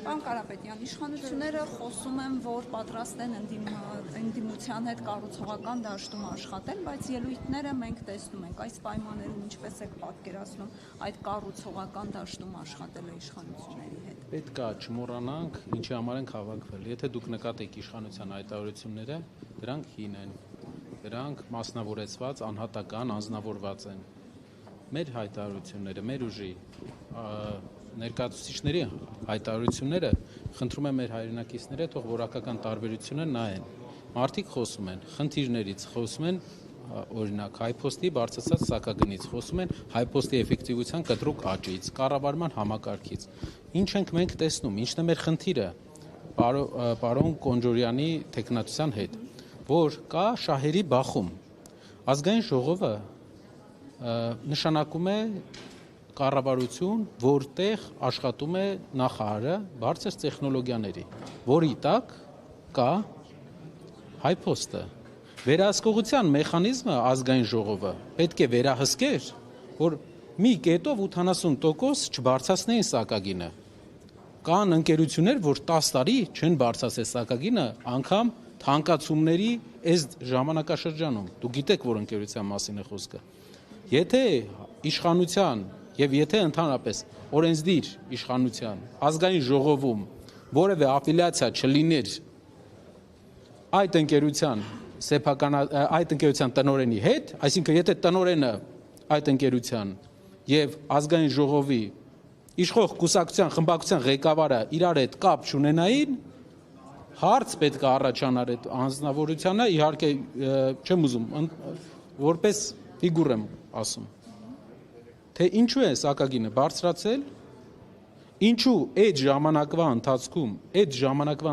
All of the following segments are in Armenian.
Պարոն Կարապետյան, իշխանությունները խոսում են, որ պատրաստ են ընդդիմության հետ կառուցողական դաշտում աշխատել, բայց ելույթները մենք տեսնում ենք, այս պայմաններում ինչպես եք պատկերացնում այդ կառուցողական դաշտում աշխատելը իշխանությունների հետ։ Պետք է չմոռանանք, ինչի համար ենք հավաքվել։ Եթե դուք նկատեք իշխանության հայտարարությունները, դրանք հին են, դրանք մասնավորեցված, անհատական, անձնավորված են։ Մեր հայտարարությունները, մեր ուժի ներկայացուցիչների հայտարարությունները խնդրում եմ մեր հայրենակիցները թող որակական տարբերությունը նայեն։ Մարդիկ խոսում են խնդիրներից, խոսում են օրինակ հայփոստի բարձրացած սակագնից, խոսում են հայփոստի էֆեկտիվության կտրուկ աճից, կառավարման համակարգից։ Ինչ ենք մենք տեսնում, ինչն է մեր խնդիրը պարոն Կոնջորյանի տեխնատության հետ, որ կա շահերի բախում։ Ազգային ժողովը նշանակում է կառավարություն, որտեղ աշխատում է նախարարը բարձր տեխնոլոգիաների, որի տակ կա հայփոստը։ Վերահսկողության մեխանիզմը ազգային ժողովը պետք է վերահսկեր, որ մի կետով 80% չբարձրացնեին սակագինը։ Կան ընկերություններ, որ 10 տարի չեն բարձրացել սակագինը, անգամ թանկացումների այս ժամանակաշրջանում։ Դուք գիտեք, որ ընկերության մասին է խոսքը։ Եթե իշխանության եւ եթե ընդհանրապես օրենսդիր իշխանության ազգային ժողովում որևէ աֆիլիացիա չլիներ այդ ընկերության տնօրենի հետ, այսինքն եթե տնօրենը այդ ընկերության եւ ազգային ժողովի իշխող կուսակցության խմբակցության ղեկավարը իրար հետ կապ չունենային, հարց պետք է առաջանար այդ անձնավորությանը, իհարկե չեմ ուզում որպես ֆիգուր եմ ասում, թե ինչու է սակագինը բարձրացել, ինչու այդ ժամանակվա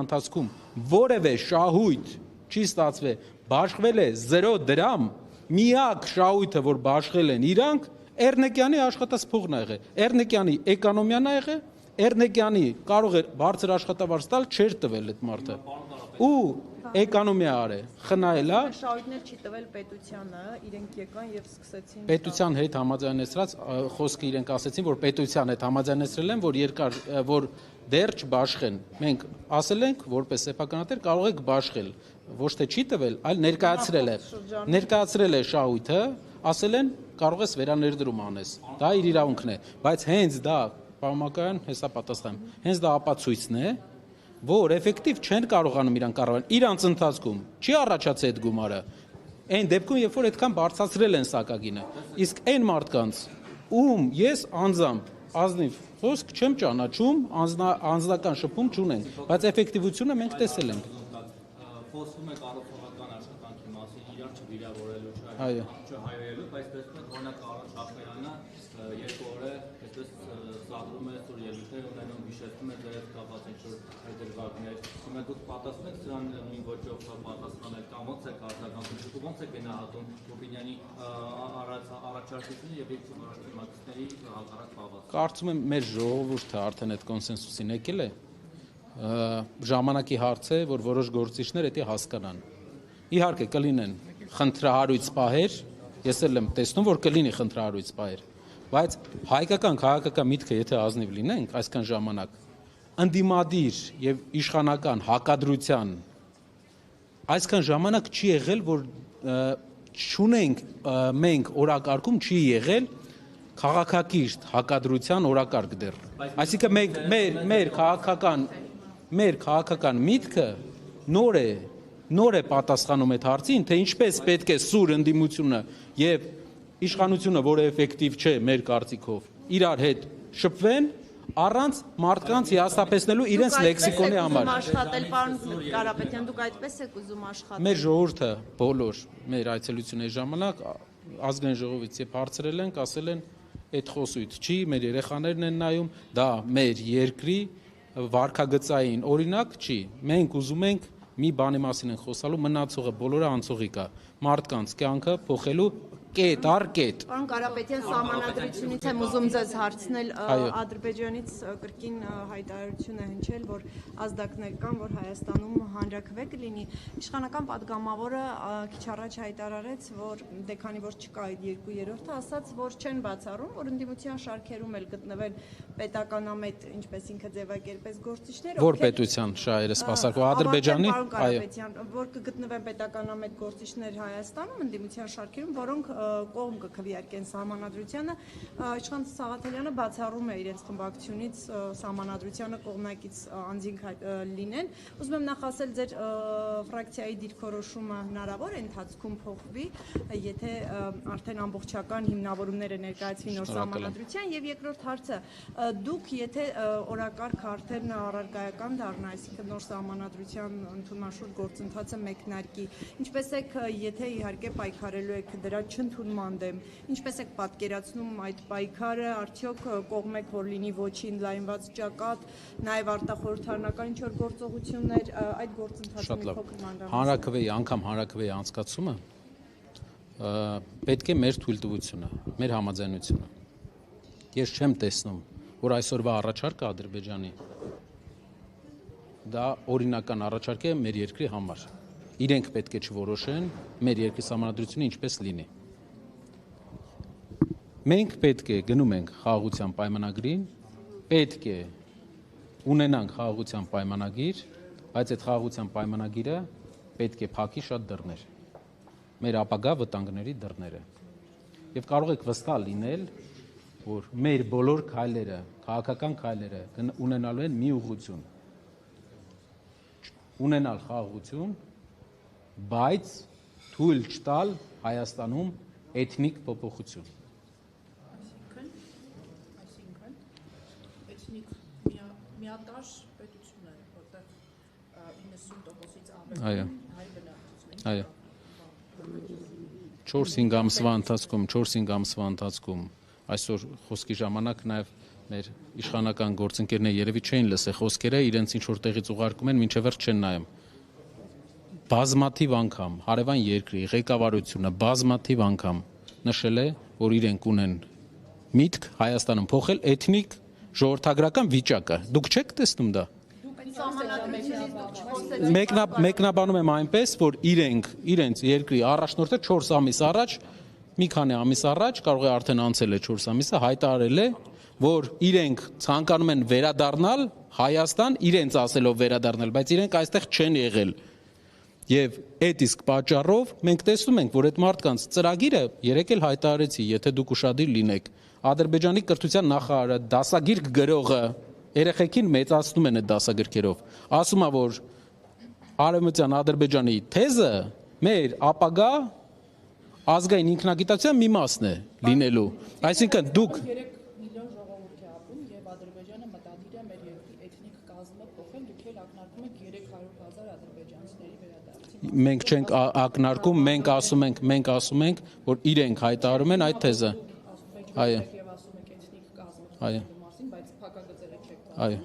ընթացքում որևէ շահույթ չի ստացվել, բաշխվել է 0 դրամ, միակ շահույթը, որ բաշխել են իրանք, Էրնեկյանի աշխատած փողն ա եղել, Էրնեկյանի էկոնոմիան ա եղել, Էրնեկյանի կարող էր բարձր աշխատավարձ տալ, չէր տվել այդ մարդը։ Ու էկոնոմիա արել, խնայելա։ Շահույթներ չի տվել պետությանը, իրենք եկան եւ սկսեցին պետության հետ համաձայնեցրած խոսքը իրենք ասեցին, որ պետության հետ համաձայնեցրել են, որ դեռ չբաշխեն։ Մենք ասել ենք, որպես սեփականատեր կարող եք բաշխել, ոչ թե չի տվել, այլ ներկայացրել է շահույթը, ասել են կարող ես վերաներդրում անես։ Դա իր իրավունքն է, բայց հենց դա Պարոն հեսա պատասխան, հենց դա ապացույցն է, որ էֆեկտիվ չեն կարողանում իրանք կառավարել։ Իրանց ընթացքում չի առաջացել այդ գումարը։ Այն դեպքում, երբ որ այդքան բարձրացրել են սակագինը, իսկ այն մարդկանց, ում ես անձամբ ազնիվ խոսք չեմ ճանաչում, անձնական շփում չունենք, բայց էֆեկտիվությունը մենք տեսել ենք։ Խոսվում է կառուցողական աշխատանքի մասին, իրար չվիրավորելու, չհայրելու, բայց տեսնում եք, օրինակ Արաջ Ախմերյանը երկու օր է այսպես սադրում է սուր ելույթներ ունենում, հիշեցնում է ձեր հետ կապված ինչ-որ դրվագներ։ Հիմա դուք պատասխանում եք սրան նույն ոճով պատասխանել կամ ոնց եք արձագանքում, ոնց եք գնահատում Ռուբինյանի առաջարկությունը եւ իր թիմակիցների հակառակ բավարար։ Կարծում եմ մեր ժողովուրդը արդեն այդ կոնսենսուսին եկել է։ Ժամանակի հարց է, որ որոշ գործիչներ դա հասկանան։ Իհարկե կլինեն խնդրահարույց պահեր, ես էլ եմ տեսնում, որ կլինի խնդրահարույց պահեր, բայց հայկական քաղաքական միտքը եթե ազնիվ լինենք այսքան ժամանակ, ընդդիմադիր եւ իշխանական հակադրության այսքան ժամանակ չի եղել, որ չունենք մենք օրակարգում չի եղել քաղաքակիրթ հակադրության օրակարգ դեռ։ Այսինքն մենք մեր քաղաքական միտքը նոր է պատասխանում այդ հարցին, թե ինչպես պետք է սուր ընդդիմությունը եւ իշխանությունը, որը էֆեկտիվ չէ մեր կարծիքով, իրար հետ շփվեն առանց մարդկանց հիասթափեցնելու իրենց լեքսիկոնի համար։ Աշխատել պարոն Կարապետյան, դուք այդպես եք ուզում աշխատել։ Մեր ժողովուրդը բոլոր մեր այցելությունների ժամանակ ազգային ժողովից երբ հարցրել ենք, ասել են այդ խոսույթ չի, մեր երեխաներն են նայում, դա մեր երկրի վարքագծային օրինակ չի։ Մենք ուզում ենք մի բանի մասին ենք խոսալու, մնացողը բոլորը անցողիկ է, մարդկանց կյանքը փոխելու կետ առ կետ։ Պարոն Կարապետյան, սահմանադրությունից եմ ուզում ձեզ հարցնել, Ադրբեջանից կրկին հայտարարություն է հնչել, որ ազդակներ կան, որ Հայաստանում հանրաքվե կլինի։ Իշխանական պատգամավորը քիչ առաջ հայտարարեց, որ դե քանի որ չկա այդ 2/3-ը, ասաց, որ չեն բացառում, որ ընդդիմության շարքերում էլ գտնվել պետականամետ, ինչպես ինքը ձևակերպեց, գործիչներ, Որ պետության շահերը սպասարկող Ադրբեջանի, որ կգտնվեն պետականամետ գործիչներ Հայաստանում ընդդիմության շարքերում, որոնք կողմ կքվեարկեն սահմանադրությանը, իշխան Սաղաթելյանը բացառում է իրենց խմբակցությունից սահմանադրությանը կողմնակից անձինք լինեն։ Ուզում եմ նախ ասել, ձեր ֆրակցիայի դիրքորոշումը հնարավոր է ընթացքում փոխվի, եթե արդեն ամբողջական հիմնավորումները ներկայացվի նոր սահմանադրության, եւ երկրորդ հարցը, դուք եթե օրակարգ արդեն առարկայական դառնա, այսինքն նոր սահմանադրության ընդունման շուրջ գործընթացը մեկնարկի, ինչպես եք, եթե իհարկե պայքարելու եք դրա չընդունման դեմ, ինչպես եք պատկերացնում այդ պայքարը, արդյոք կողմ եք, որ լինի ոչին լայնված ճակատ, նաև արտախորհրդարանական ինչ-որ գործողություններ, այդ գործընթացը մի փոքր մանրամասն։ Հանրաքվեի, անգամ հանրաքվեի անցկացումը պետք է մեր թույլտվությունը, մեր համաձայնությունը։ Ես չեմ տեսնում, որ այսօրվա առաջարկը Ադրբեջանի դա օրինական առաջարկ է մեր երկրի համար։ Իրենք պետք է չորոշեն մեր երկրի սահմանադրությունը ինչպես լինի։ Մենք պետք է գնում ենք խաղաղության պայմանագրին, պետք է ունենանք խաղաղության պայմանագիր, բայց այդ խաղաղության պայմանագիրը պետք է փակի շատ դռներ, մեր ապագա վտանգների դռները։ Եվ կարող եք վստահ լինել, որ մեր բոլոր քայլերը, քաղաքական քայլերը ունենալու են մի ուղղություն, ունենալ խաղաղություն, բայց թույլ չտալ Հայաստանում էթնիկ փոփոխություն։ Այսինքն էթնիկ միատար պետություն է, որտեղ 90%-ից ավել հայ բնակչություն։ Այո։ 4-5 ամսվա ընթացքում այսօր խոսքի ժամանակ նաև մեր իշխանական գործընկերները երևի չէին լսել խոսքերը, իրենց ինչ որ տեղից ուղարկում են, մինչև վերջ չեն նայում։ Բազմաթիվ անգամ հարևան երկրի ղեկավարությունը բազմաթիվ անգամ նշել է, որ իրենք ունեն միտք Հայաստանում փոխել էթնիկ ժողովրդագրական վիճակը։ Դուք չեք տեսնում դա։ Մեկնաբանում եմ այնպես, որ իրենց երկրի առաջնորդը 4 ամիս առաջ, մի քանի ամիս առաջ, կարող է արդեն անցել է 4 ամիսը, հայտարարել է, որ իրենք ցանկանում են վերադառնալ Հայաստան, իրենց ասելով վերադառնալ, բայց իրենք այստեղ չեն եղել։ Եվ այդ իսկ պատճառով մենք տեսնում ենք, որ այդ մարդկանց ծրագիրը երեք էլ հայտարարեցի, եթե դուք ուշադիր լինեք, Ադրբեջանի կրթության նախարարը, դասագիրք գրողը, երեխեքին մեծացնում են այդ դասագրքերով, ասում է, որ Արևմտյան Ադրբեջանի թեզը մեր ապագա ազգային ինքնագիտակցության մի մասն է լինելու։ Այսինքն դուք 3 միլիոն ժողովուրդ է ապրում եւ Ադրբեջանը մտադիր է մեր երկրի էթնիկ կազմը փոխել, դուք էլ ակնարկում եք 300,000 ադրբեջանցիների վերադարձին։ մենք չենք ակնարկում, մենք ասում ենք, որ իրենք հայտարարում են այդ թեզը։ Այո։ Եվ ասում եք էթնիկ կազմը մասին, բայց փակագծերը չեք բացում։ Այո։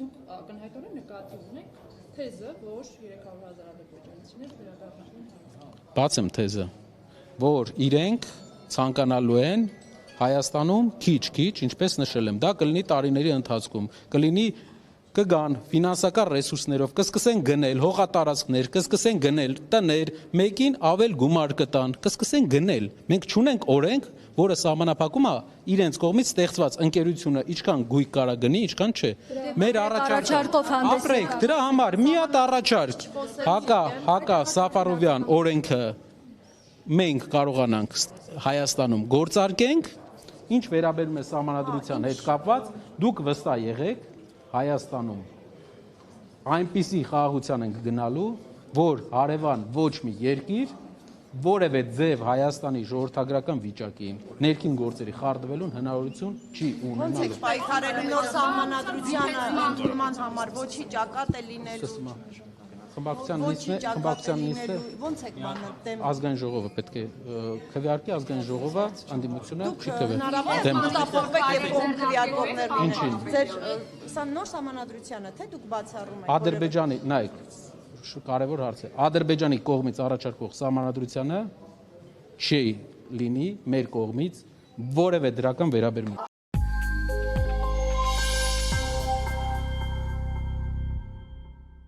Դուք ակնհայտորեն նկատի ունեք թեզը, որ 300,000 ադրբեջանցիներ վերադառնալու են։ Բացեմ թեզը, որ իրենք ցանկանալու են Հայաստանում քիչ, ինչպես նշել եմ, դա կլինի տարիների ընթացքում, կգան ֆինանսական ռեսուրսներով, կսկսեն գնել հողատարածքներ, կսկսեն գնել տներ, մեկին ավել գումար կտան, կսկսեն գնել։ Մենք չունենք օրենք, որը սահմանափակում է իրենց կողմից ստեղծված ընկերությունը ինչքան գույք կարա գնի, ինչքան չէ։ Մեր առաջարկով ապրեք, դրա համար մի հատ առաջարկ, Հակա Սաֆարովյան օրենքը մենք կարողանանք Հայաստանում գործարկենք, ինչ վերաբերում է սահմանադրության հետ կապված, դուք վստահ եղեք, Հայաստանում այնպիսի խաղաղության ենք գնալու, որ հարևան ոչ մի երկիր որևէ ձև Հայաստանի ժողովրդագրական վիճակին, ներքին գործերի խարդվելուն հնարավորություն չի ունենալու։ Ոնց եք պայքարելու նոր սահմանադրությանը ընդունման համար, ոչի ճակատ է լինելու։ Խմբակցության նիստը ոնց եք բանը դեմ ազգային ժողովը պետք է քվեարկի, ազգային ժողովը անդիմությունը չի քվեարկի։ հնարավոր է մտափոխվեք եւ կողմ քվեարկողներ Ինչին։ Ձեր սա նոր սահմանադրությանը թե դուք բացառում եք Ադրբեջանի, նայեք, կարևոր հարց է։ Ադրբեջանի կողմից առաջարկվող սահմանադրությանը չի լինի մեր կողմից որևէ դրական վերաբերմունք։